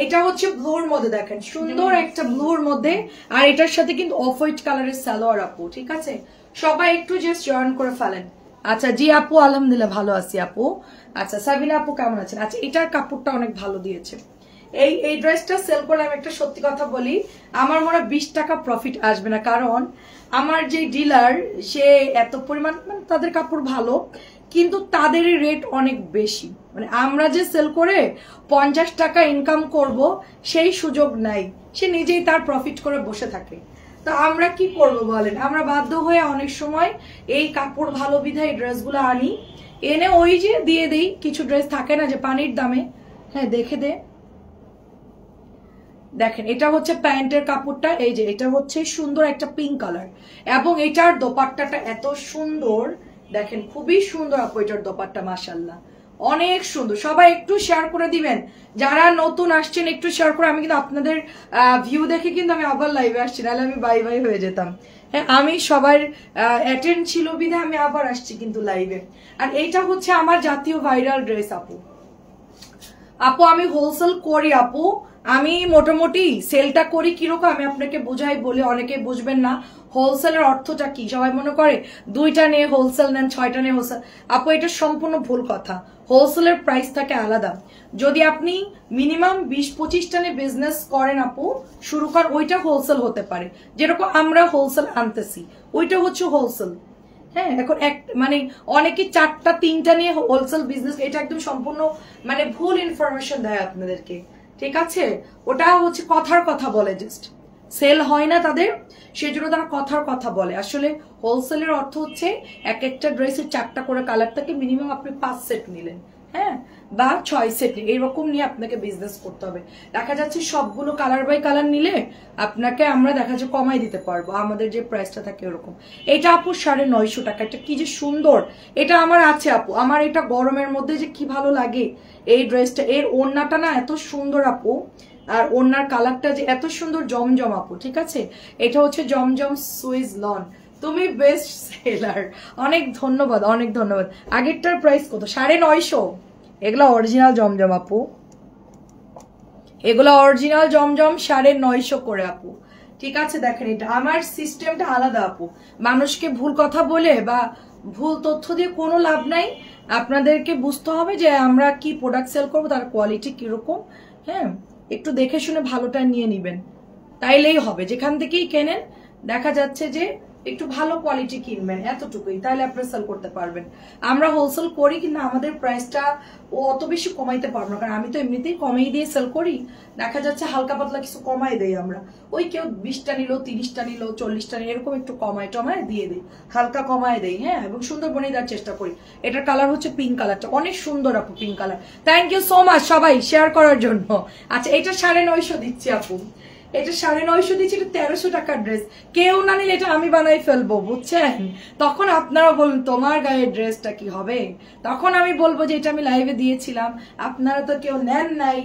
এটা হচ্ছে ব্লুর মধ্যে, দেখেন সুন্দর একটা ব্লুর মধ্যে, আর এটার সাথে কিন্তু অফ হোয়াইট কালারের সালোয়ার আপু। ঠিক আছে, সবাই একটু জাস্ট জয়েন করে ফেলেন। আচ্ছা জি আপু, আলহামদুলিল্লাহ ভালো আছি আপু। আচ্ছা সাবিনা আপু কেমন আছেন? আচ্ছা এটার কাপড়টা অনেক ভালো দিয়েছে। এই ড্রেসটা সেল করলে আমি একটা সত্যি কথা বলি, আমার মনে হয় 20 টাকা প্রফিট আসবে না, কারণ আমার যে ডিলার সে এত পরিমাণ, মানে তাদের কাপড় ভালো কিন্তু তাদের রেট অনেক বেশি। মানে আমরা যে সেল করে 50 টাকা ইনকাম করব সেই সুযোগ নাই, সে নিজেই তার প্রফিট করে বসে থাকে। তো আমরা কি করব বলেন, আমরা বাধ্য হয়ে অনেক সময় এই কাপড় ভালো বিধায় ড্রেসগুলো আনি, এনে ওই যে দিয়ে দেই। কিছু ড্রেস থাকে না যে পানির দামে, হ্যাঁ দেখে দে। দেখেন এটা হচ্ছে প্যান্টের কাপড়টা, এই যে এটা হচ্ছে সুন্দর একটা পিঙ্ক কালার, এবং এটার দোপাট্টাটা এত সুন্দর, দেখেন খুবই সুন্দর আপু এটার দোপাট্টা, মাশাআল্লাহ অনেক সুন্দর। সবাই একটু শেয়ার করে দিবেন, যারা নতুন আসছেন একটু শেয়ার করে। আমি কিন্তু আপনাদের ভিউ দেখে কিন্তু আমি আবার লাইভে আসছি, নাহলে আমি বাই বাই হয়ে যেতাম। হ্যাঁ আমি সবার অ্যাটেন্ড ছিল বিধে আমি আবার আসছি কিন্তু লাইভে। আর এইটা হচ্ছে আমার জাতীয় ভাইরাল ড্রেস আপু। আপু আমি হোলসেল করি আপু, আমি মোটামুটি সেলটা করি কিরকম আমি আপনাকে বুঝাই বলি, অনেকে বুঝবেন না হোলসেলের অর্থটা কি। সবাই মনে করে 2টা নিয়ে হোলসেল নেন, 6টা নিয়ে হোলসেল। আপু এটা সম্পূর্ণ ভুল কথা। হোলসেলের প্রাইস থাকে আলাদা। যদি আপনি মিনিমাম 20-25টা নিয়ে বিজনেস করেন আপু, শুরু কর, ওইটা হোলসেল হতে পারে। যেরকম আমরা হোলসেল আনতেছি, ওইটা হচ্ছে হোলসেল। হ্যাঁ এখন মানে অনেকে 4টা 3টা নিয়ে হোলসেল বিজনেস, এটা একদম সম্পূর্ণ মানে ভুল ইনফরমেশন দেয় আপনাদেরকে। ঠিক আছে, ওটা হচ্ছে কথার কথা বলে, জাস্ট সেল হয় না তাদের, সেজন্য তারা কথার কথা বলে। আসলে হোলসেলের অর্থ হচ্ছে এক একটা ড্রেসের 4টা করে কালার থাকে, মিনিমাম আপনি 5 সেট নিলেন, হ্যাঁ বা 6 সেট এরকম নিয়ে আপনাকে বিজনেস করতে হবে। দেখা যাচ্ছে সবগুলো কালার বাই কালার নিলে আপনাকে আমরা দেখা যাচ্ছে কমাই দিতে পারবো, আমাদের যে প্রাইসটা থাকে ওরকম। এটা আপু 950 টাকা, এটা কি যে সুন্দর। এটা আমার আছে আপু, আমার এটা গরমের মধ্যে যে কি ভালো লাগে এই ড্রেসটা। এর ওড়নাটা না এত সুন্দর আপু, আর ওড়নার কালারটা যে এত সুন্দর, জমজম আপু। ঠিক আছে, এটা হচ্ছে জমজম সুইজ লন, তুমি বেস্ট সেলার। অনেক ধন্যবাদ, অনেক ধন্যবাদ। আগেরটার প্রাইস কত? 950। এগুলো অরিজিনাল জমজম আপু, এগুলো অরিজিনাল জমজম 950 করে আপু। ঠিক আছে, দেখেন এটা আমার সিস্টেমটা আলাদা আপু। মানুষকে ভুল কথা বলে বা ভুল তথ্য দিয়ে কোনো লাভ নাই। আপনাদেরকে বুঝতে হবে যে আমরা কি প্রোডাক্ট সেল করবো, তার কোয়ালিটি কিরকম। হ্যাঁ একটু দেখে শুনে ভালোটা নিয়ে নিবেন, তাইলেই হবে। যেখান থেকেই কেনেন দেখা যাচ্ছে যে একটু ভালো কোয়ালিটি কিনবেন, এতটুকুই, তাহলে আপনারা সেল করতে পারবেন। আমরা হোলসেল করি কিন্তু আমাদের প্রাইসটা অত বেশি কমাইতে পারবো না, কারণ আমি তো এমনিতেই কমাই দিয়ে সেল করি। দেখা যাচ্ছে হালকা পাতলা কিছু কমাই দেই আমরা, ওই কেউ 20টা নিল, 30টা নিল, 40টা নিল, এরকম একটু কমায় টমায় দিয়ে দিই, হালকা কমায় দেই। হ্যাঁ এবং সুন্দর বনিয়ে দেওয়ার চেষ্টা করি। এটার কালার হচ্ছে পিঙ্ক কালারটা, অনেক সুন্দর আপু pink colour. Thank you so much সবাই শেয়ার করার জন্য। আচ্ছা এটা 950 দিচ্ছি আপু, এটা 950 দিচ্ছি, এটা 1300 টাকার ড্রেস। কেউ না নিলে এটা আমি বানাই ফেলবো, বুঝছেন? তখন আপনারা বলুন তোমার গায়ের ড্রেসটা কি হবে, তখন আমি বলবো যে এটা আমি লাইভে দিয়েছিলাম, আপনারা তো কেউ নেন নাই।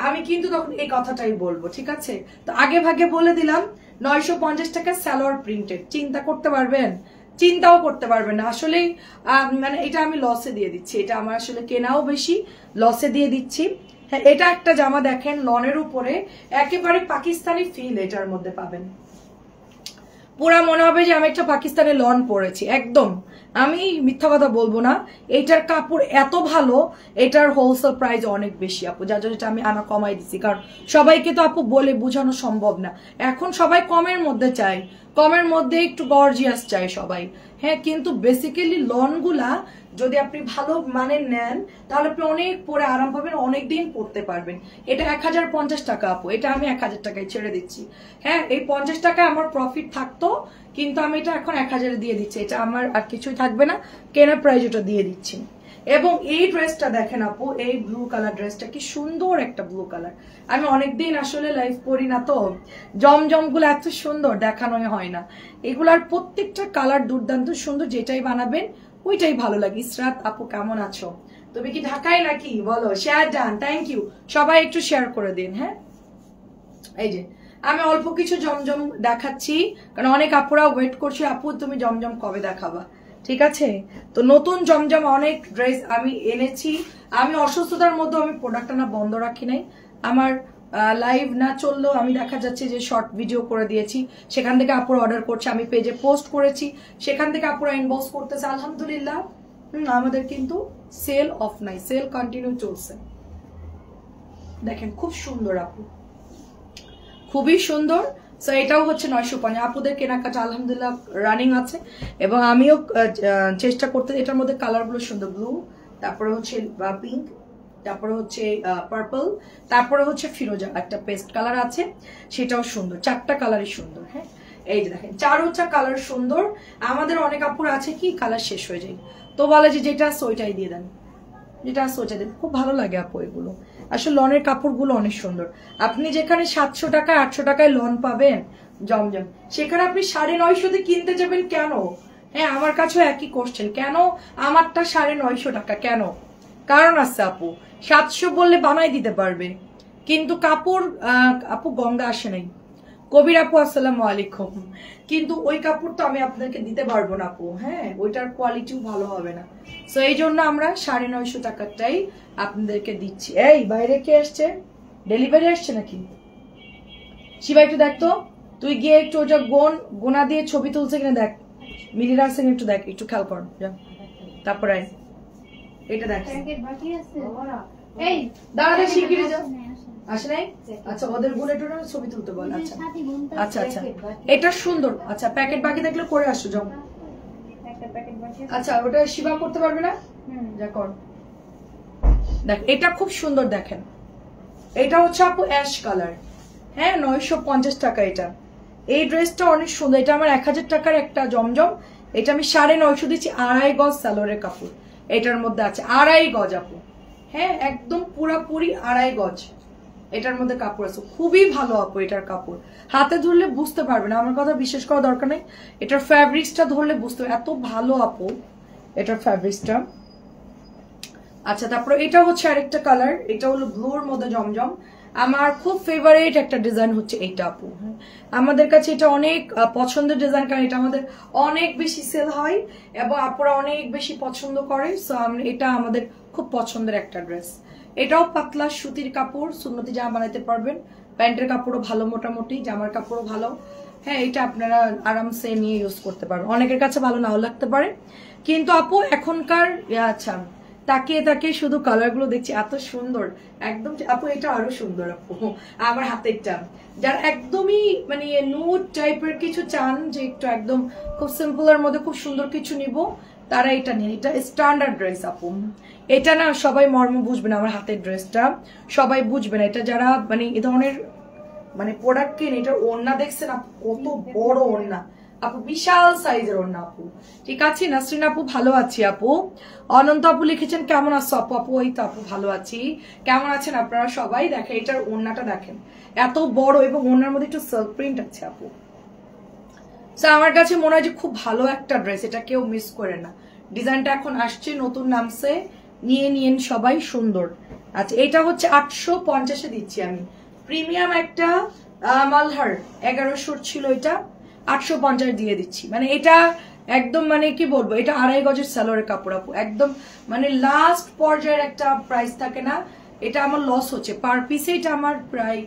আমি কিন্তু তখন এই কথাটাই বলবো। ঠিক আছে, তো আগে ভাগে বলে দিলাম 950 টাকা সালোয়ার প্রিন্টেড। চিন্তা করতে পারবেন? চিন্তাও করতে পারবেন না আসলে। মানে এটা আমি লসে দিয়ে দিচ্ছি, এটা আমার আসলে কেনাও বেশি, লসে দিয়ে দিচ্ছি। হ্যাঁ এটা একটা জামা দেখেন লনের উপরে, একেবারে পাকিস্তানি ফিল এটার মধ্যে পাবেন। পুরা মনে হবে যে আমি একটা পাকিস্তানি লন পরেছি একদম। আমি মিথ্যা কথা বলবো না, এটার কাপড় এত ভালো, এটার হোলসেল প্রাইস অনেক বেশি আপু, যার জন্য আমি আনা কমাই দিচ্ছি। কারণ সবাইকে তো আপু বলে বোঝানো সম্ভব না, এখন সবাই কমের মধ্যে চায়, কমের মধ্যে একটু গর্জিয়াস চায় সবাই। হ্যাঁ কিন্তু বেসিক্যালি লনগুলা যদি আপনি ভালো মানে নেন তাহলে আপনি অনেক পরে আরাম পাবেন, অনেক দিন পরতে পারবেন। এটা 1050 টাকা আপু, এটা আমি 1000 টাকায় ছেড়ে দিচ্ছি। হ্যাঁ এই 50 টাকায় আমার প্রফিট থাকতো, কিন্তু আমি এটা এখন 1000 দিয়ে দিচ্ছি, এটা আমার আর কিছুই থাকবে না, কেনার প্রাইস ওটা দিয়ে দিচ্ছি। এবং এই ড্রেসটা দেখেন আপু, এই ব্লু কালার ড্রেসটা কি সুন্দর একটা ব্লু কালার। আমি অনেকদিন আসলে লাইভ করি না, তো জমজম গুলো এত সুন্দর দেখানোই হয় না। এগুলার প্রত্যেকটা কালার দুর্দান্ত সুন্দর, যেটাই বানাবেন ওইটাই ভালো লাগে। ইসরাত আপু কেমন আছো? তুমি কি ঢাকায় নাকি বলো? Share done, thank you. সবাই একটু শেয়ার করে দিন। হ্যাঁ এই যে আমি অল্প কিছু জমজম দেখাচ্ছি, কারণ অনেক আপুরা ওয়েট করছে, আপু তুমি জমজম কবে দেখাবা। ঠিক আছে, তো নতুন জমজম অনেক ড্রেস আমি এনেছি। আমি অসুস্থতার মধ্যে আমি প্রোডাক্ট আনা বন্ধ রাখি নাই, আমার লাইভ না চললেও আমি দেখা যাচ্ছে যে শর্ট ভিডিও করে দিয়েছি, সেখান থেকে আপুরা অর্ডার করছে, আমি পেজে পোস্ট করেছি, সেখান থেকে আপুরা ইনবক্স করতেছে। আলহামদুলিল্লাহ আমাদের কিন্তু সেল অফ নাই, সেল কন্টিনিউ চলছে। দেখেন খুব সুন্দর আপু, খুবই সুন্দর। সো এটাও হচ্ছে 950। আপুদের কেনাকাটা আলহামদুলিল্লাহ রানিং আছে এবং আমিও চেষ্টা করতে। এটার মধ্যে কালারগুলো সুন্দর, ব্লু, তারপরে হচ্ছে পিঙ্ক, তারপরে হচ্ছে পার্পল, তারপরে হচ্ছে ফিরোজা, একটা পেস্ট কালার আছে সেটাও সুন্দর। 4টা কালারই সুন্দর। হ্যাঁ এই যে দেখেন 4 কালার সুন্দর। আমাদের অনেক কাপড় আছে কি কালার শেষ হয়ে যায়, তো বলে যে যেটা আছে ওইটাই দিয়ে দেন, যেটা আছে ওইটাই দেন। খুব ভালো লাগে আপু এগুলো, আসলে লনের কাপড়গুলো অনেক সুন্দর। আপনি যেখানে 700 টাকায় 800 টাকায় লন পাবেন জমজম, সেখানে আপনি 950 কিনতে যাবেন কেন? হ্যাঁ আমার কাছেও একই কোশ্চেন, কেন আমারটা 950 টাকা কেন? কারণ আছে আপু, 700 বললে বানাই দিতে পারবে, কিন্তু কাপড় আপু গঙ্গা আসে নাই। কবির আপু আসসালামু আলাইকুম, কিন্তু ওই কাপড় তো আমি আপনাদেরকে দিতে পারবো না আপু। হ্যাঁ ওইটার কোয়ালিটিও ভালো হবে না, তো এই জন্য আমরা 950 টাকারটাই আপনাদেরকে দিচ্ছি। এই বাইরে কে আসছে, ডেলিভারি আসছে নাকি? শিবা একটু দেখ তো, তুই গিয়ে একটু ওটা গোনা দিয়ে ছবি তুলছে কিনা দেখ, মিলিরা সেন একটু দেখ, একটু খেয়াল কর। তারপরে এটা দেখ, দাঁড়া শিগগিরি যা। আসে নাই? আচ্ছা ওদের গুলো ছবি তুলতে বল। আচ্ছা আচ্ছা আচ্ছা এটা সুন্দর। আচ্ছা প্যাকেট বাকি থাকলে করে আসো যাও। আচ্ছা ওটা শিবা করতে পারবে না, যা কর। দেখ এটা খুব সুন্দর, দেখেন এটা হচ্ছে আপু অ্যাশ কালার। হ্যাঁ 950 টাকা এটা। এই ড্রেসটা অনেক সুন্দর, এটা আমার 1000 টাকার একটা জমজম। এটা আমি 950 দিচ্ছি। 2.5 গজ সালোয়ারের কাপড় এটার মধ্যে আছে, 2.5 গজ আপু। হ্যাঁ একদম পুরাপুরি 2.5 গজ এটার মধ্যে কাপড় আছে, খুবই ভালো আপু। এটার কাপড় হাতে ধরলে বুঝতে পারবে না, আমার কথা বিশ্বাস করা দরকার নেই, এটার ফ্যাব্রিক্সটা ধরলে বুঝতে পারবে এত ভালো আপু এটার ফ্যাব্রিক্সটা। আচ্ছা তারপরে এটা হচ্ছে আরেকটা কালার, এটা হলো ব্লুর মধ্যে জমজম। আমার খুব ফেভারিট একটা ডিজাইন হচ্ছে এইটা আপু। আমাদের কাছে এটা অনেক পছন্দের ডিজাইন, কারণ এটা আমাদের অনেক বেশি সেল হয় এবং আপুরা অনেক বেশি পছন্দ করে। সো এটা আমাদের খুব পছন্দের একটা ড্রেস। এটাও পাতলা সুতির কাপড়, সুন্নতি জামা বানাইতে পারবেন, প্যান্টের কাপড়ও ভালো, মোটামুটি জামার কাপড়ও ভালো। হ্যাঁ এটা আপনারা আরামসে নিয়ে ইউজ করতে পারেন, অনেকের কাছে ভালো নাও লাগতে পারে, কিন্তু আপু এখনকার আচ্ছা তাকিয়ে তাকিয়ে শুধু কালারগুলো দেখছি এত সুন্দর একদম। আপু এটা আরো সুন্দর আপু, আমার হাতেরটা। যারা একদমই মানে নুড টাইপের কিছু চান, যে একটু একদম খুব সিম্পলের মধ্যে খুব সুন্দর কিছু নিব, তারা এটা নিন। এটা স্ট্যান্ডার্ড ড্রেস আপু, এটা না সবাই মর্ম বুঝবে না, আমার হাতের ড্রেসটা সবাই বুঝবে না। এটা যারা মানে এ ধরনের মানে প্রোডাক্ট কিনে, এটার ওড়না দেখছেন আপু, কত বড় ওড়না আপু, বিশাল সাইজের ওড়না আপু। ঠিক আছে নাসরিন আপু, ভালো আছি আপু। অনন্ত আপু লিখেছেন কেমন আছো আপু? আপু এই তো আপু ভালো আছি, কেমন আছেন আপনারা সবাই? দেখেন এটার ওড়নাটা দেখেন এত বড়, এবং ওড়নার মধ্যে একটু সেলফ প্রিন্ট আছে আপু। আমার কাছে মনে হয় যে খুব ভালো একটা ড্রেস, এটা কেউ মিস করে না। ডিজাইনটা এখন আসছে, নতুন নামছে, নিয়ে নিয়েন সবাই, সুন্দর। আচ্ছা এটা হচ্ছে 850-এ দিচ্ছি আমি, প্রিমিয়াম একটা মালহার 1100 ছিল, এটা 850 দিয়ে দিচ্ছি। মানে এটা একদম মানে কি বলবো, এটা 2.5 গজের সালোয়ারের কাপড় আপু, একদম মানে লাস্ট পর্যায়ের একটা প্রাইস থাকে না, এটা আমার লস হচ্ছে পার পিসে, এটা আমার প্রায়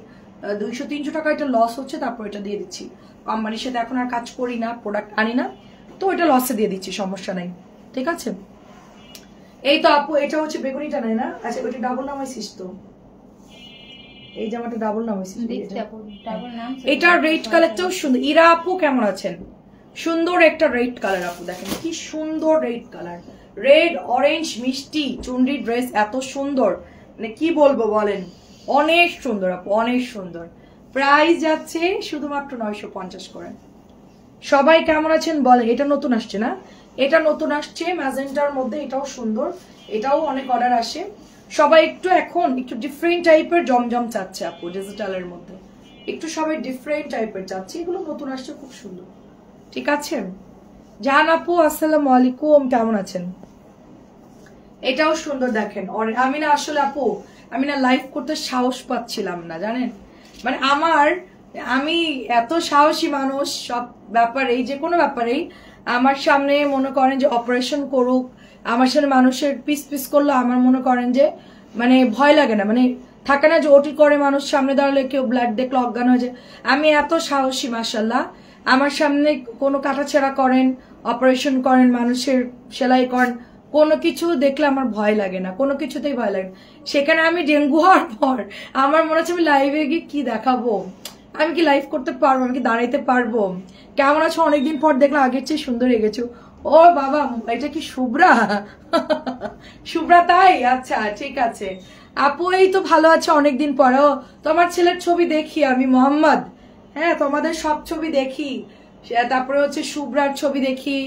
200-300 টাকা এটা লস হচ্ছে, তারপর এটা দিয়ে দিচ্ছি। কোম্পানির সাথে এখন আর কাজ করি না, প্রোডাক্ট আনি না, তো এটা লসে দিয়ে দিচ্ছি, সমস্যা নাই। ঠিক আছে এই তো আপু, এটা হচ্ছে বেগুনিটা নাই না? আচ্ছা ওইটা ডাবল নামাইছিস তো, এই জামাটা ডাবল নামাইছিস। এটা রেড কালারটাও সুন্দর। ইরা আপু কেমন আছেন? সুন্দর একটা রেড কালার আপু, দেখেন কি সুন্দর রেড কালার, রেড অরেঞ্জ মিষ্টি চুনরি ড্রেস, এত সুন্দর মানে কি বলবো বলেন, অনেক সুন্দর আপু, অনেক সুন্দর। প্রাইস যাচ্ছে শুধুমাত্র 950 করে। সবাই কেমন আছেন বলেন। এটা নতুন আসছে না? এটা নতুন আসছে ম্যাজেন্টার মধ্যে, এটাও সুন্দর, এটাও অনেক অর্ডার আসে। সবাই একটু এখন একটু ডিফারেন্ট টাইপের জমজম চাচ্ছে আপু, ডিজিটালের মধ্যে একটু সবাই ডিফারেন্ট টাইপের চাচ্ছে, এগুলো নতুন আসছে, খুব সুন্দর। ঠিক আছে জান আপু আসসালামু আলাইকুম, কেমন আছেন? এটাও সুন্দর দেখেন। আমি না আসলে আপু, আমি না লাইভ করতে সাহস পাচ্ছিলাম না জানেন, মানে আমি এত সাহসী মানুষ, সব ব্যাপারেই যে কোনো ব্যাপারেই আমার সামনে মনে করেন যে অপারেশন করুক, আমার সামনে মানুষের পিস পিস করলে আমার মনে করেন যে মানে ভয় লাগে না, মানে থাকে না যে ওটি করে মানুষ সামনে দাঁড়ালে কেউ ব্লাড দেখলে অজ্ঞান হয়ে যায়, আমি এত সাহসী মাশাল্লাহ। আমার সামনে কোনো কাটাছেঁড়া করেন, অপারেশন করেন, মানুষের সেলাই করেন, কোনো কিছু দেখলে আমার ভয় লাগে না, কোনো কিছুতেই ভয় লাগে না। সেখানে আমি ডেঙ্গু হওয়ার পর আমার মনে হচ্ছে আমি লাইভে গিয়ে কি দেখাবো, আমি কি লাইভ করতে পারবো, আমি কি দাঁড়াইতে পারবো। কেমন আছো? অনেকদিন পর দেখলাম, আগের চেয়ে সুন্দর হয়ে গেছো। ও বাবা, এটা কি শুভ্রা? শুভ্রা তাই? আচ্ছা ঠিক আছে আপু, এই তো ভালো আছে অনেকদিন পরেও। তোমার ছেলের ছবি দেখি আমি, মোহাম্মদ, হ্যাঁ তোমাদের সব ছবি দেখি, তারপরে হচ্ছে শুভ্রার ছবি দেখি,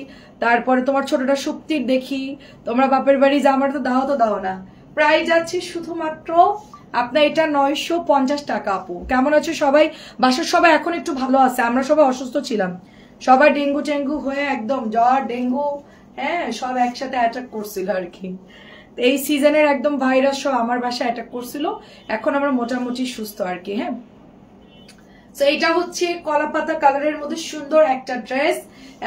তারপরে তোমার ছোটটা সুপ্তির দেখি। তোমরা বাপের বাড়ি যা, আমার তো দাও না। প্রাইস যাচ্ছে শুধুমাত্র আপনার এটা 950 টাকা। আপু কেমন আছো সবাই? বাসার সবাই এখন একটু ভালো আছে, আমরা সবাই অসুস্থ ছিলাম, সবাই ডেঙ্গু টেঙ্গু হয়ে একদম জ্বর ডেঙ্গু, হ্যাঁ সব একসাথে অ্যাটাক করছিল আর কি। এই সিজনের একদম ভাইরাস সব আমার বাসায় অ্যাটাক করছিল, এখন আমরা মোটামুটি সুস্থ আর কি। হ্যাঁ, তো এটা হচ্ছে কলাপাতা কালারের মধ্যে সুন্দর একটা ড্রেস,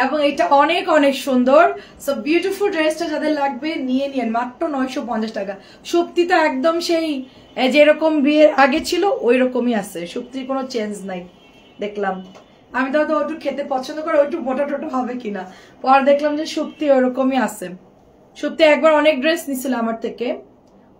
এবং এটা অনেক অনেক সুন্দর। সো বিউটিফুল ড্রেসটা যাদের লাগবে নিয়ে নিন, মাত্র 950 টাকা। সুপ্তি তো একদম সেই যেরকম বিয়ের আগে ছিল ওই রকমই আছে, সুপ্তির কোনো চেঞ্জ নাই দেখলাম। আমি তো একটু খেতে পছন্দ করি, একটু মোটা টোটা হবে কিনা, পর দেখলাম যে সুপ্তি ওরকমই আছে। সুপ্তি একবার অনেক ড্রেস নিছিল আমার থেকে,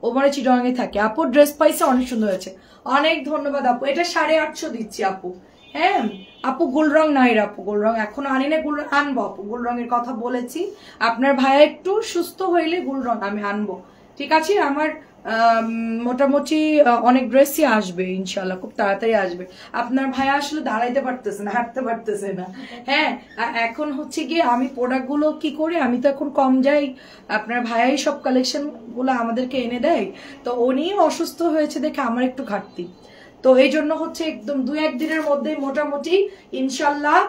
ও মানে চিটগাঁয়ে থাকে। আপুর ড্রেস পাইছে, অনেক সুন্দর হয়েছে, অনেক ধন্যবাদ আপু। এটা 850 দিচ্ছি আপু। হ্যাঁ আপু, গোল রং নাই আপু, গোল রং এখনো আনি না, গোল রং আনবো আপু, গোল রঙের কথা বলেছি। আপনার ভাইয়া একটু সুস্থ হইলে গোল রং আমি আনবো, ঠিক আছে। আমার মোটামুটি অনেক ড্রেসই আসবে ইনশাল্লাহ, খুব তাড়াতাড়ি আসবে। আপনার ভাইয়া আসলে দাঁড়াইতে পারতেছে না, হাঁটতে পারতেছে না। হ্যাঁ, এখন হচ্ছে গিয়ে আমি প্রোডাক্ট গুলো কি করি, আমি তো এখন কম যাই, আপনার ভাইয়াই সব কালেকশন গুলো আমাদেরকে এনে দেয়, তো উনি অসুস্থ হয়েছে দেখে আমার একটু ঘাটতি, তো এই জন্য হচ্ছে একদম 2-1 দিনের মধ্যেই মোটামুটি ইনশাল্লাহ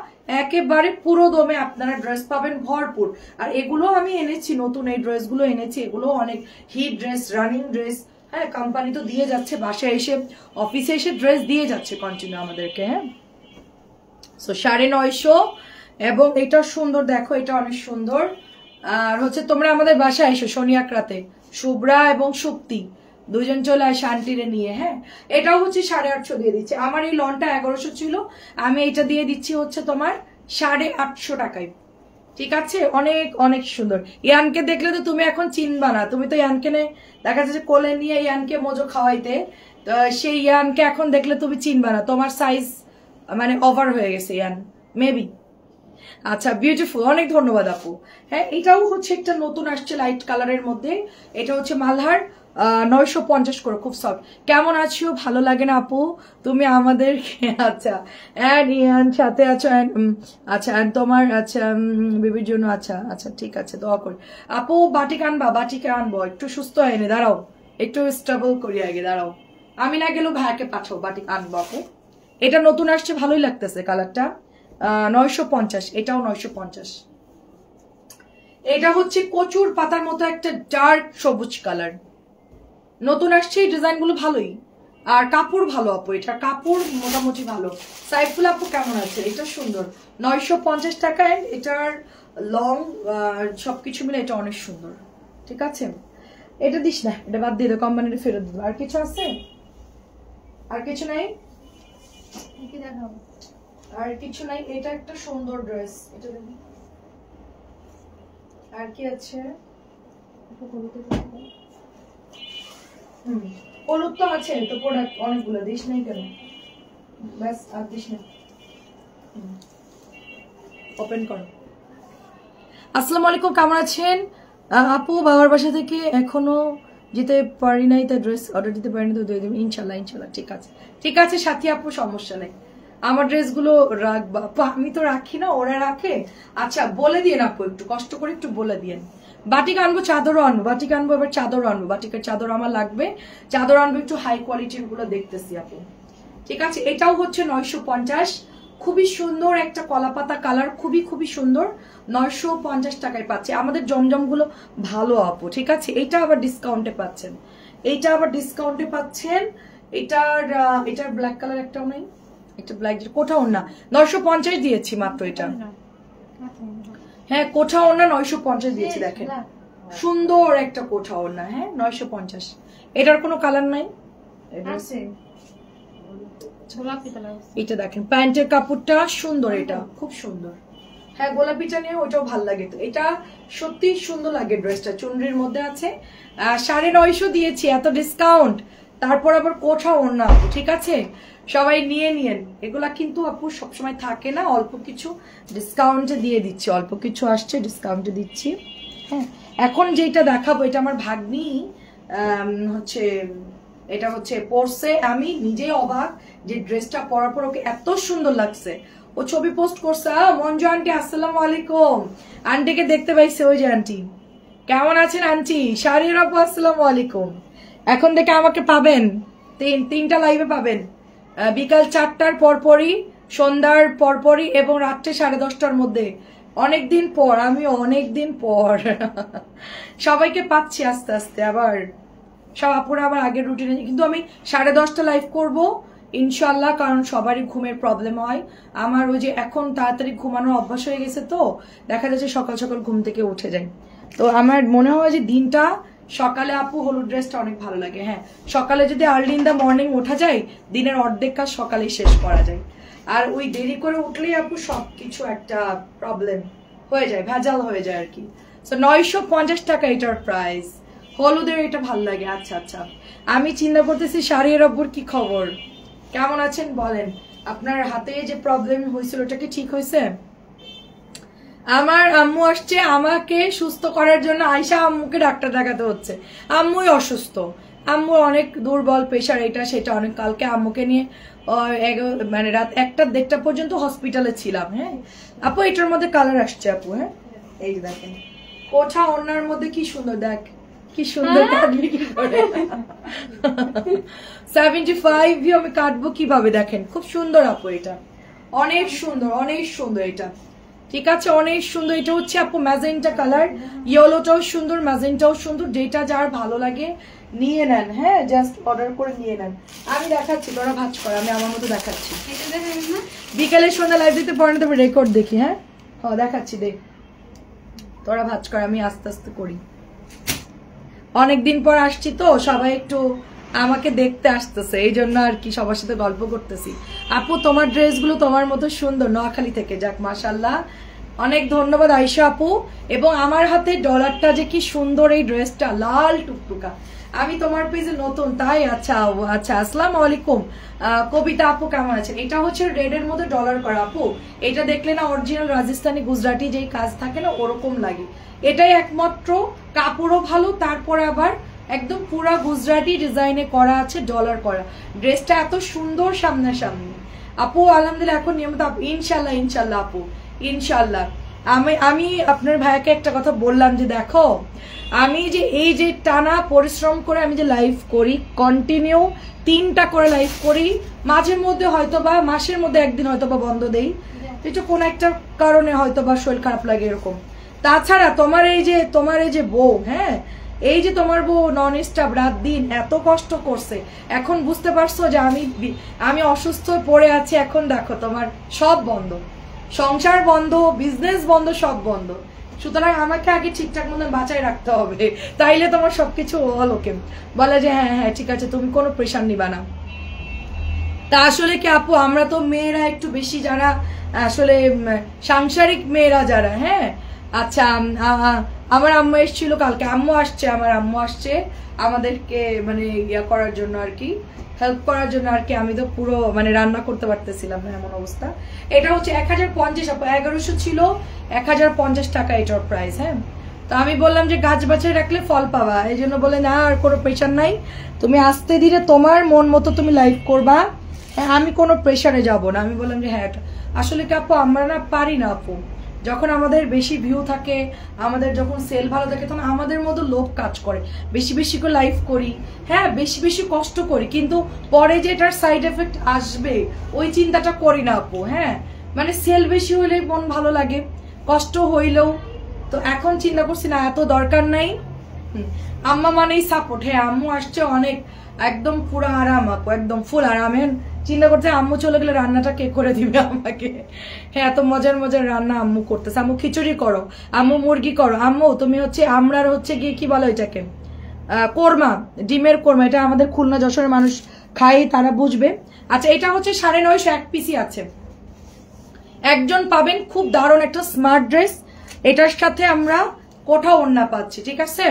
একেবারে পুরো দমে আপনারা ড্রেস পাবেন ভরপুর। আর এগুলো আমি এনেছি, নতুন এই ড্রেসগুলো এনেছি, এগুলো অনেক হিট ড্রেস, রানিং ড্রেস। হ্যাঁ, কোম্পানি তো দিয়ে যাচ্ছে, বাসায় এসে অফিসে এসে ড্রেস দিয়ে যাচ্ছে কন্টিনিউ আমাদেরকে। হ্যাঁ, সো 950, এবং এটা সুন্দর, দেখো এটা অনেক সুন্দর। আর হচ্ছে তোমরা আমাদের বাসায় এসো শনিয়াকরাতে, শুভ্রা এবং সুপ্তি দুজন চলে আসে আন্টিরে নিয়ে। হ্যাঁ, এটাও হচ্ছে 850 দিয়ে দিচ্ছে। আমার এই লনটা 1100 ছিল, আমি এটা দিয়ে দিচ্ছি হচ্ছে তোমার 850 টাকায়, ঠিক আছে। অনেক অনেক সুন্দর। ইয়ানকে দেখলে তো তুমি এখন চিনবা না, তুমি তো ইয়ানকে দেখা যাচ্ছে কোলে নিয়ে ইয়ানকে মজো খাওয়াইতে, তো সেই ইয়ানকে এখন দেখলে তুমি চিনবা না, তোমার সাইজ মানে ওভার হয়ে গেছে ইয়ান মেবি। আচ্ছা বিউটিফুল, অনেক ধন্যবাদ আপু। হ্যাঁ, এটাও হচ্ছে একটা নতুন আসছে লাইট কালারের মধ্যে, এটা হচ্ছে মালহার, 950 করে, খুব সফট। কেমন আছো? ভালো লাগে না আপু তুমি আমাদের? আচ্ছা ইয়ান সাথে আছো, আচ্ছা তোমার আচ্ছা বেবির জন্য, আচ্ছা আচ্ছা ঠিক আছে, দোয়া করি আপু। বাটিক আনবা? বাটিকে আনবো, একটু সুস্থ হয়নি, দাঁড়াও একটু স্ট্রাগল করি আগে, দাঁড়াও। আমি না গেলেও ভাইকে পাঠাও, বাটিক আনবো আপু। এটা নতুন আসছে, ভালোই লাগতেছে কালারটা, 950, এটাও 950। এটা হচ্ছে কচুর পাতার মতো একটা ডার্ক সবুজ কালার, নতুন আসছে, এই ডিজাইন গুলো ভালোই, আর কাপড় ভালো আপু, এটা কাপড় মোটামুটি ভালো। সাইফুল আপু কেমন আছে? এটা সুন্দর, 950 টাকায়, এটার লং সবকিছু মিলে এটা অনেক সুন্দর, ঠিক আছে। এটা দিস না, এটা বাদ দিয়ে কোম্পানিটা ফেরত দিল। আর কিছু আছে? আর কিছু নাই, আর কিছু নাই। এটা একটা সুন্দর ড্রেস, এটা দেখি আর কি আছে। হলুদ তো আছে, তো প্রোডাক্ট অনেকগুলো, দিস নাই কেন? ব্যাস আর দিস না, ওপেন করো। আসসালামু আলাইকুম, কেমন আছেন আপু? বাবার বাসা থেকে এখনো যেতে পারি নাই, তাই ড্রেস অর্ডার দিতে পারিনি, তো দিয়ে দেবেন ইনশাল্লাহ। ইনশাল্লাহ ঠিক আছে, ঠিক আছে সাথী আপু, সমস্যা নেই। আমার ড্রেসগুলো রাখবা আপু, আমি তো রাখি না, ওরা রাখে। আচ্ছা বলে দিন আপু, একটু কষ্ট করে একটু বলে দিন। বাটিক আনবো, চাদরও আনবো, বাটিক আনবো, এবার চাদরও আনবো, বাটিকের চাদর আমার লাগবে, চাদর আনবো একটু হাই কোয়ালিটির গুলো দেখতেছি আপু, ঠিক আছে। এটাও হচ্ছে 950, খুবই সুন্দর একটা কলাপাতা কালার, খুবই খুবই সুন্দর, 950 টাকায় পাচ্ছে। আমাদের জমজম গুলো ভালো আপু, ঠিক আছে। এইটা আবার ডিসকাউন্টে পাচ্ছেন, এইটা আবার ডিসকাউন্টে পাচ্ছেন। এটার ব্ল্যাক কালার একটাও নেই, এটা ব্ল্যাক কোথাও না, 950 দিয়েছি মাত্র এটা। হ্যাঁ, কোঠা ওড়না 950 দিয়েছি, দেখেন সুন্দর একটা কোঠা ওড়না। হ্যাঁ, 950। এটার কোনো কালার নাই, এটা দেখেন প্যান্টের কাপড়টা সুন্দর, এটা খুব সুন্দর। হ্যাঁ গোলাপিটা নিয়ে ওইটাও ভাল লাগে। তো এটা সত্যি সুন্দর লাগে ড্রেসটা, চুনরির মধ্যে আছে। 950 দিয়েছি, এত ডিসকাউন্ট, তারপর আবার কোঠাও ওড়না। ঠিক আছে সবাই নিয়ে নিয়েন, এগুলা কিন্তু আপু সবসময় থাকে না, অল্প কিছু ডিসকাউন্টে দিয়ে দিচ্ছি, অল্প কিছু আসছে ডিসকাউন্টে দিচ্ছি। হ্যাঁ এখন যেটা দেখাবো এটা আমার ভাগ্নি হচ্ছে, এটা হচ্ছে পরছে, আমি নিজেই অবাক যে ড্রেসটা পরার পর ওকে এত সুন্দর লাগছে। ও ছবি পোস্ট করছে। মঞ্জু আন্টি আসসালামু আলাইকুম, আন্টিকে দেখতে পাইছে, ওই যে আন্টি কেমন আছেন আন্টি? শাহরিয়ার আপু আসসালামু আলাইকুম। এখন থেকে আমাকে পাবেন তিনটা লাইভে পাবেন, বিকাল 4টার পরপরই, সন্ধ্যার পরপরই এবং রাত্রে 10:30টার মধ্যে। অনেকদিন পর, আমি অনেকদিন পর সবাইকে পাচ্ছি আস্তে আস্তে, আবার সব আপুরা আবার আগের রুটিনে। কিন্তু আমি 10:30টা লাইভ করব ইনশাল্লাহ, কারণ সবারই ঘুমের প্রবলেম হয়। আমার ওই যে এখন তাড়াতাড়ি ঘুমানোর অভ্যাস হয়ে গেছে, তো দেখা যাচ্ছে সকাল সকাল ঘুম থেকে উঠে যাই। তো আমার মনে হয় যে দিনটা সকালে আপু হলুদ ড্রেসটা অনেক ভালো লাগে। হ্যাঁ সকালে যদি আর্লি ইন দ্য মর্নিং ওঠা যায়, দিনের অর্ধেক কাজ সকালেই শেষ করা যায়। আর ওই দেরি করে উঠলেই আপু সবকিছু একটা প্রবলেম হয়ে যায়, ভেজাল হয়ে যায় আর কি। তো 950 টাকা এটার প্রাইস, হলুদের এটা ভাল লাগে। আচ্ছা আচ্ছা, আমি চিন্তা করতেছি শাড়ির অব্বুর কি খবর, কেমন আছেন বলেন? আপনার হাতে যে প্রবলেম হয়েছিল ওটা কি ঠিক হয়েছে? আমার আম্মু আসছে আমাকে সুস্থ করার জন্য, আয়শা আম্মুকে ডাক্তার দেখাতে হচ্ছে। আম্মুই অসুস্থ, আম্মু অনেক দুর্বল, প্রেশার এটা সেটা অনেক। কালকে আম্মুকে নিয়ে মানে রাত 1টা-1:30 পর্যন্ত হসপিটালে ছিলাম। হ্যাঁ আপু এটার মধ্যে কালার আসছে আপু। হ্যাঁ এই যে দেখেন কোঠা ওড়নার মধ্যে কি সুন্দর, দেখ কি সুন্দর কাটলি কি করে। 75 আমি কাটবো কিভাবে, দেখেন খুব সুন্দর আপু, এটা অনেক সুন্দর, অনেক সুন্দর এটা। ঠিক আছে অনেক সুন্দর। এটা হচ্ছে আপু ম্যাজেন্টা কালার, ইয়েলোটাও সুন্দর, ম্যাজেন্টাও সুন্দর, যেটা যার ভালো লাগে নিয়ে নেন। হ্যাঁ জাস্ট অর্ডার করে নিয়ে নেন। আমি দেখাচ্ছি, তোরা ভাজ কর, আমি আমার মতো দেখাচ্ছি। বিকেলে সন্ধ্যা লাইভ দিতে পারেন, তবে রেকর্ড দেখি। হ্যাঁ দেখাচ্ছি, দেখ তোরা ভাজ কর, আমি আস্তে আস্তে করি। অনেকদিন পর আসছি তো, সবাই একটু আমাকে দেখতে আসতেছে, এই জন্য আর কি সবার সাথে গল্প করতেছি। আপু তোমার ড্রেসগুলো তোমার মতো সুন্দর, নোয়াখালী থেকে, যাক মাশাআল্লাহ, অনেক ধন্যবাদ আয়েশা আপু। এবং আমার হাতে ডলারটা যে কি সুন্দর, এই ড্রেসটা লাল টুকটুকা। আমি তোমার পেজে নতুন তাই। আচ্ছা আচ্ছা আসসালামু আলাইকুম কবিতা আপু, কেমন আছেন? এটা হচ্ছে রেড এর মধ্যে ডলার করা আপু, এটা দেখলে না অরিজিনাল রাজস্থানি গুজরাটি যেই কাজ থাকে না ওরকম লাগে। এটাই একমাত্র, কাপড়ও ভালো, তারপরে আবার একদম পুরা গুজরাটি ডিজাইনে করা আছে, ডলার করা। ড্রেসটা এত সুন্দর সামনাসামনি আপু, আলহামদুলিল্লাহ। এখন নিয়মিত ইনশাল্লাহ ইনশাল্লাহ আপু ইনশাল্লাহ। আমি আপনার ভাইয়াকে একটা কথা বললাম যে দেখো, আমি যে এই যে টানা পরিশ্রম করে আমি যে লাইভ করি, কন্টিনিউ 3টা করে লাইভ করি, মাঝের মধ্যে হয়তো বা মাসের মধ্যে একদিন হয়তো বা বন্ধ দেই, এটা কোন একটা কারণে হয়তো বা শরীর খারাপ লাগে এরকম। তাছাড়া তোমার এই যে বউ, হ্যাঁ এই যে তোমার বউ নন স্টপ রাত দিন এত কষ্ট করছে, এখন বুঝতে পারছো যে আমি অসুস্থ পড়ে আছি, এখন দেখো তোমার সব বন্ধ, সংসার বন্ধ, বিজনেস বন্ধ, সব বন্ধ। সুতরাং আমাকে আগে ঠিকঠাক মতন বাঁচায় রাখতে হবে, তাইলে তোমার সবকিছু ওকে বলে যে হ্যাঁ হ্যাঁ ঠিক আছে, তুমি কোনো প্রেশার নিবা না। তা আসলে কি আপু, আমরা তো মেয়েরা একটু বেশি, যারা আসলে সাংসারিক মেয়েরা যারা, হ্যাঁ আচ্ছা আমার আম্মু এসেছিল কালকে, আমার আম্মু আসছে আমাদেরকে মানে ইয়া করার জন্য আর কি, হেল্প করার জন্য আর কি। আমি তো পুরো মানে রান্না করতে পারতেছিলাম না, এমন অবস্থা। এটা হচ্ছে 1050 আপু, 1100 ছিল, 1050 টাকা এটার প্রাইস। হ্যাঁ তো আমি বললাম যে গাছ বাছাই রাখলে ফল পাবা, এই জন্য বলে না আর কোনো প্রেশার নাই, তুমি আস্তে ধীরে তোমার মন মতো তুমি লাইভ করবা, হ্যাঁ আমি কোনো প্রেশারে যাব না। আমি বললাম যে হ্যাঁ আসলে কি আপু আমরা না পারি না আপু, যখন আমাদের বেশি ভিউ থাকে, আমাদের যখন সেল ভালো থাকে, তখন আমাদের মতো লোক কাজ করে, বেশি বেশি করে লাইভ করি, হ্যাঁ বেশি বেশি কষ্ট করি, কিন্তু পরে যে এটার সাইড এফেক্ট আসবে ওই চিন্তাটা করি না আপু। হ্যাঁ মানে সেল বেশি হইলে মন ভালো লাগে, কষ্ট হইলেও। তো এখন চিন্তা করছি না, এত দরকার নাই। আম্মা মানেই সাপোর্ট। হ্যাঁ আম্মু আসছে অনেক, একদম পুরো আরাম আপু, একদম ফুল আরাম। চিন্তা করতে আম্মু চলে গেলে রান্নাটা কে করে দিবে আমাকে। হ্যাঁ এত মজার মজার রান্না আম্মু করতেছে। আম্মু খিচুড়ি করো, আম্মু মুরগি করো, আম্মু তুমি হচ্ছে আমরার হচ্ছে গিয়ে কি বলো এটাকে, কোরমা, ডিমের কোরমা। এটা আমাদের খুলনা যশোরের মানুষ খাই তারা বুঝবে। আচ্ছা এটা হচ্ছে 950 এক পিসি আছে, একজন পাবেন, খুব দারুণ একটা স্মার্ট ড্রেস। এটার সাথে আমরা কোঠা ওড়না পাচ্ছি, ঠিক আছে।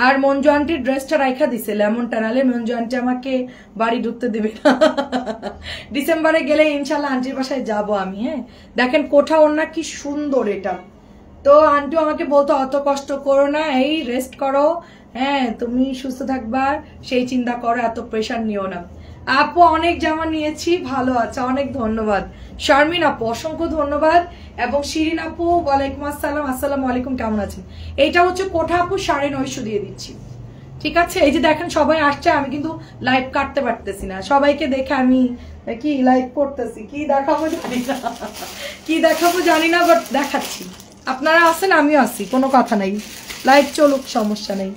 আর মঞ্জু আন্টির ড্রেসটা রাইখা দিছে লেমনটা, নালে মঞ্জু আন্টি আমাকে বাড়ি ঢুকতে দেবে না। ডিসেম্বরে গেলে ইনশাল্লাহ আন্টির বাসায় যাব আমি। হ্যাঁ দেখেন কোঠা ওড়না কি সুন্দর এটা। তো আন্টি আমাকে বলতো অত কষ্ট করো না, এই রেস্ট করো, হ্যাঁ তুমি সুস্থ থাকবা সেই চিন্তা করো, এত প্রেশার নিও না। আপু অনেক জামা নিয়েছি, ভালো আছে, অনেক ধন্যবাদ। শারমিন আপু অসংখ্য ধন্যবাদ, এবং শিরিন আপু ওয়ালাইকুম আসসালাম, আসসালামু আলাইকুম, কেমন আছেন। এইটা হচ্ছে কোঠা আপু 950 দিয়ে দিচ্ছি, ঠিক আছে। এই যে দেখেন সবাই আসছে, আমি কিন্তু লাইভ কাটতে পারতেছি না, সবাইকে দেখে আমি কি লাইভ করতেছি, কি দেখাবো জানি না, কি দেখাবো জানি না, বাট দেখাচ্ছি। আপনারা আছেন আমিও আছি, কোনো কথা নাই, লাইভ চলুক, সমস্যা নেই।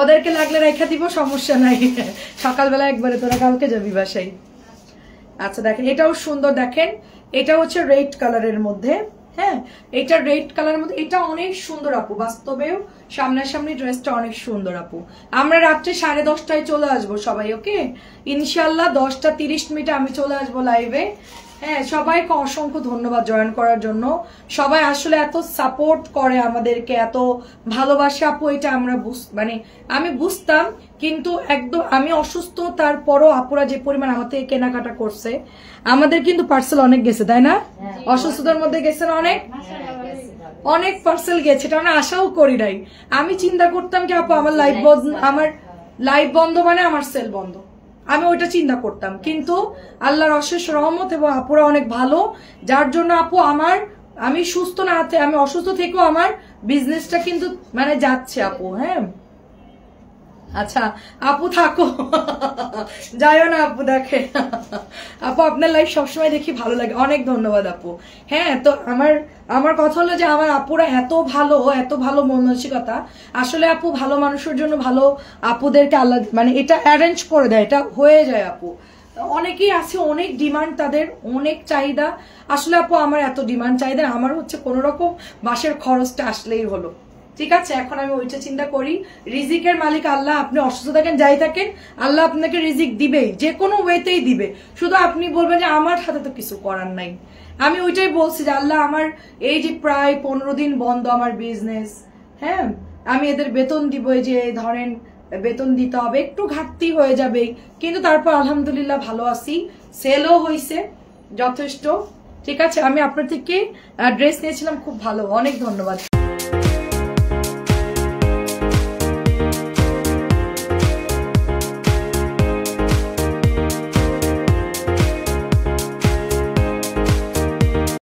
ওদেরকে লাগলে রেখা দিব, সমস্যা নাই, সকালবেলা একবারে তোরা কালকে যাবি বাসায়। আচ্ছা দেখেন এটাও সুন্দর, দেখেন এটা হচ্ছে রেড কালারের মধ্যে, হ্যাঁ এটা রেড কালারের মধ্যে, এটা অনেক সুন্দর আপু, বাস্তবেও সামনাসামনি ড্রেসটা অনেক সুন্দর আপু। আমরা রাত্রে 10:30টায় চলে আসবো সবাই, ওকে ইনশাল্লাহ 10:30 আমি চলে আসবো লাইভে। হ্যাঁ সবাইকে অসংখ্য ধন্যবাদ জয়েন করার জন্য, সবাই আসলে এত সাপোর্ট করে আমাদেরকে, এত ভালোবাসে আপু, এটা আমরা মানে আমি বুঝতাম, কিন্তু একদম আমি অসুস্থ তারপরও আপুরা যে পরিমাণ আমার থেকে কেনাকাটা করছে, আমাদের কিন্তু পার্সেল অনেক গেছে, তাই না? অসুস্থতার মধ্যে গেছে না অনেক, অনেক পার্সেল গেছে, এটা আমরা আশাও করি নাই। আমি চিন্তা করতাম কি আপু আমার লাইভ বন্ধ মানে আমার সেল বন্ধ, আমি ওইটা চিন্তা করতাম, কিন্তু আল্লাহর অশেষ রহমত এবং আপুরা অনেক ভালো, যার জন্য আপু আমি সুস্থ না হাতে, আমি অসুস্থ থেকেও আমার বিজনেসটা কিন্তু মানে যাচ্ছে আপু। হ্যাঁ আচ্ছা আপু থাকো, যাইও না আপু, দেখে আপু আপনার লাইফ সবসময় দেখি ভালো লাগে, অনেক ধন্যবাদ আপু। হ্যাঁ তো আমার কথা হলো যে আমার আপুরা এত ভালো মানসিকতা, আসলে আপু ভালো মানুষের জন্য ভালো আপুদেরকে আল্লাহ মানে এটা অ্যারেঞ্জ করে দেয়, এটা হয়ে যায় আপু। অনেকেই আছে, অনেক ডিমান্ড তাদের, অনেক চাহিদা, আসলে আপু আমার এত ডিমান্ড চাহিদা, আমার হচ্ছে কোন রকম বাসের খরচটা আসলেই হলো, ঠিক আছে। এখন আমি ওইটা চিন্তা করি, রিজিকের মালিক আল্লাহ, আপনি অসুস্থ থাকেন যাই থাকেন আল্লাহ আপনাকে রিজিক দিবেই, যে কোনো ওয়েতেই দিবে, শুধু আপনি বলবেন যে আমার হাতে তো কিছু করার নাই। আমি ওইটাই বলছি যে আল্লাহ আমার এই যে প্রায় 15 দিন বন্ধ আমার বিজনেস, হ্যাঁ আমি এদের বেতন দিব, যে ধরেন বেতন দিতে হবে, একটু ঘাটতি হয়ে যাবে, কিন্তু তারপর আলহামদুলিল্লাহ ভালো আছি, সেলও হয়েছে যথেষ্ট, ঠিক আছে। আমি আপনার থেকে ড্রেস নিয়েছিলাম, খুব ভালো, অনেক ধন্যবাদ।